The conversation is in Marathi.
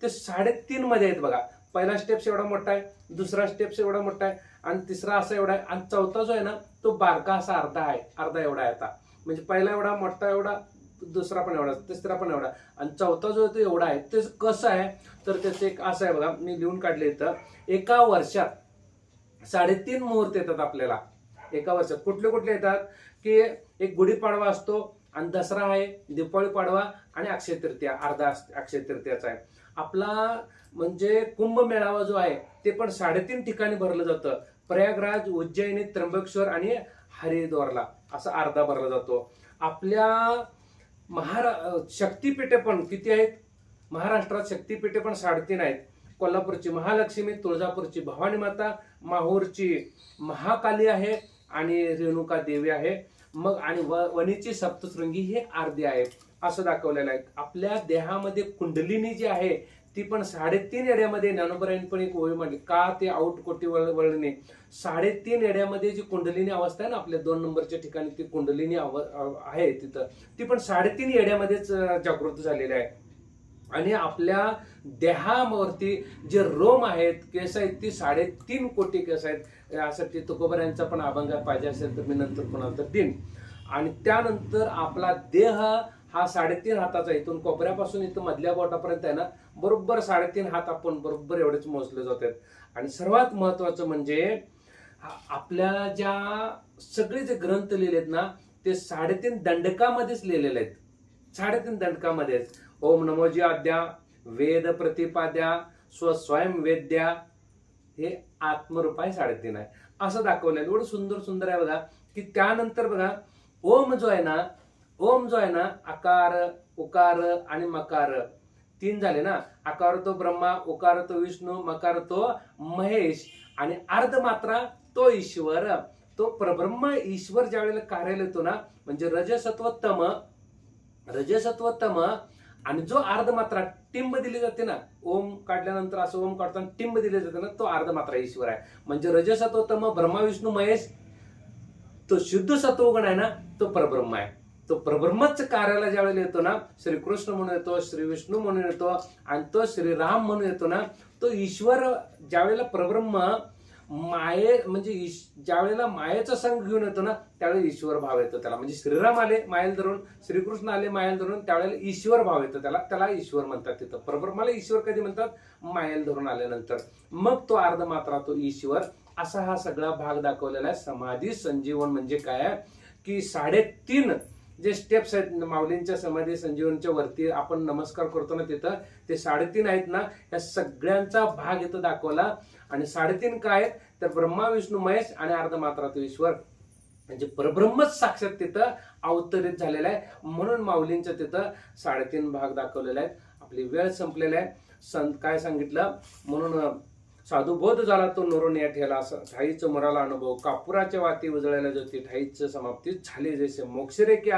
ते 3.5 मध्ये आहेत बघा. पहिला स्टेप्स एवढा मोठा आहे, दुसरा स्टेप्स एवढा मोठा आहे, आणि तिसरा असा एवढा आहे, आणि चौथा जो आहे ना तो बारका असा अर्धा आहे, अर्धा एवढा आहे आता. म्हणजे पहिला एवढा मोठा एवढा, दुसरा पण एवढा, तिसरा पण एवढा, आणि चौथा जो आहे तो एवढा आहे. ते कसं आहे तर त्याचं एक असं आहे बघा, मी लिहून काढले इथं. एका वर्षात 3.5 मुहूर्त येतात आपल्याला. एका वर्षात कुठले कुठले येतात की एक गुढीपाडवा असतो, आणि दसरा आहे, दीपावली पाडवा, आणि अक्षय तृतीया, अर्धा अक्षय तृतीयाचा आहे आपला. म्हणजे कुंभमेळावा जो आहे ते पण 3.5 ठिकाणी भरलं जातं. प्रयागराज, उज्जैनी, त्र्यंबकेश्वर आणि हरिद्वारला असं अर्धा भरला जातो. आपल्या शक्तीपीठे पण किती आहेत महाराष्ट्रात? शक्तीपीठे पण 3.5 आहेत. कोल्हापूरची महालक्ष्मी, तुळजापूरची भवानी माता, माहूरची महाकाली आहे, आणि रेणुका देवी आहे. मग आणि वणीची सप्तशृंगी हे अर्धे आहे, असं दाखवलेलं आहे. आपल्या देहामध्ये कुंडलिनी जी आहे ती पण 3.5 एड्यामध्ये. ज्ञानोबरायांनी पण एक ओळी मांडली, का ते आऊट कोटी वळणे. 3.5 एड्यामध्ये जी कुंडलिनी अवस्था आहे ना आपल्या 2 नंबरच्या ठिकाणी, ती कुंडलिनी आहे तिथं, ती पण 3.5 एड्यामध्येच जागृत झालेली आहे. आणि आपल्या देहावरती जे रोम आहेत, केस आहेत, ती 3.5 कोटी केस आहेत. यासाठी तुकोबरायांचा पण अभंग पाहिजे असेल तर मी नंतर कोणाला देईन. आणि त्यानंतर आपला देह हा 3.5 हाताचा, इथून कोपऱ्यापासून इथं मधल्या बोटापर्यंत आहे ना, बरोबर 3.5 हात आपण बरोबर एवढेच मोजले जातात. आणि सर्वात महत्वाचं म्हणजे आपल्या ज्या सगळे जे ग्रंथ लिहिलेत ना ते 3.5 दंडकामध्येच लिहिलेले आहेत. 3.5 दंडकामध्येच. ओम नमोजी आद्या, वेद प्रतिपाद्या, स्वयं वेद्या, हे आत्मरूप आहे 3.5 आहे, असं दाखवलं. एवढं सुंदर सुंदर आहे बघा. की त्यानंतर बघा ओम जो आहे ना, आकार, उकार आणि मकार 3 झाले ना. आकार तो ब्रह्मा, उकार तो विष्णू, मकार तो महेश, आणि अर्धमात्रा तो ईश्वर, तो परब्रह्म ईश्वर ज्या वेळेला कार्याला येतो ना, म्हणजे रजसत्व तम, आणि जो अर्धमात्रा टिंब दिली जाते ना, ओम काढल्यानंतर असं ओम काढताना टिंब दिली जाते ना, तो अर्धमात्रा ईश्वर आहे. म्हणजे रजसत्व तम, ब्रह्मा विष्णू महेश, तो शुद्ध सत्वगुण आहे ना, तो परब्रह्म आहे. तो परब्रह्मच कार्याला ज्या वेळेला येतो ना, श्रीकृष्ण म्हणून येतो, श्री विष्णू म्हणून येतो, आणि तो श्रीराम म्हणून येतो ना, तो ईश्वर ज्या वेळेला परब्रह्म म्हणजे ज्या वेळेला मायेचा संघ घेऊन येतो ना, त्यावेळेला ईश्वर भाव येतो त्याला. म्हणजे श्रीराम आले मायल धरून, श्रीकृष्ण आले मायल धरून, त्यावेळेला ईश्वर भाव येतो त्याला ईश्वर म्हणतात. तिथं परब्रह्माला ईश्वर कधी म्हणतात? मायल धरून आल्यानंतर. मग तो अर्धमात्रा तो ईश्वर, असा हा सगळा भाग दाखवलेला आहे. समाधी संजीवन म्हणजे काय आहे की 3.5 जे स्टेप्स आहेत माऊलींच्या समाधी संजीवनच्या वरती आपण नमस्कार करतो ना, तिथं ते 3.5 आहेत ना, या सगळ्यांचा भाग इथं दाखवला. आणि 3.5 काय आहेत तर ब्रह्मा विष्णू महेश आणि अर्धमात्रा तो ईश्वर, म्हणजे परब्रह्मच साक्षात तिथं अवतरित झालेला आहे. म्हणून माऊलींच्या तिथं 3.5 भाग दाखवलेला आहे. आपली वेळ संपलेला आहे. संत काय सांगितलं? म्हणून साधुबोध झाला तो नरून या ठेला, ठाईच मराला अनुभव, कापुराच्या वाती उजळायला ज्योती, ठाईच समाप्ती झाली जैसे मोक्षरेखी आला.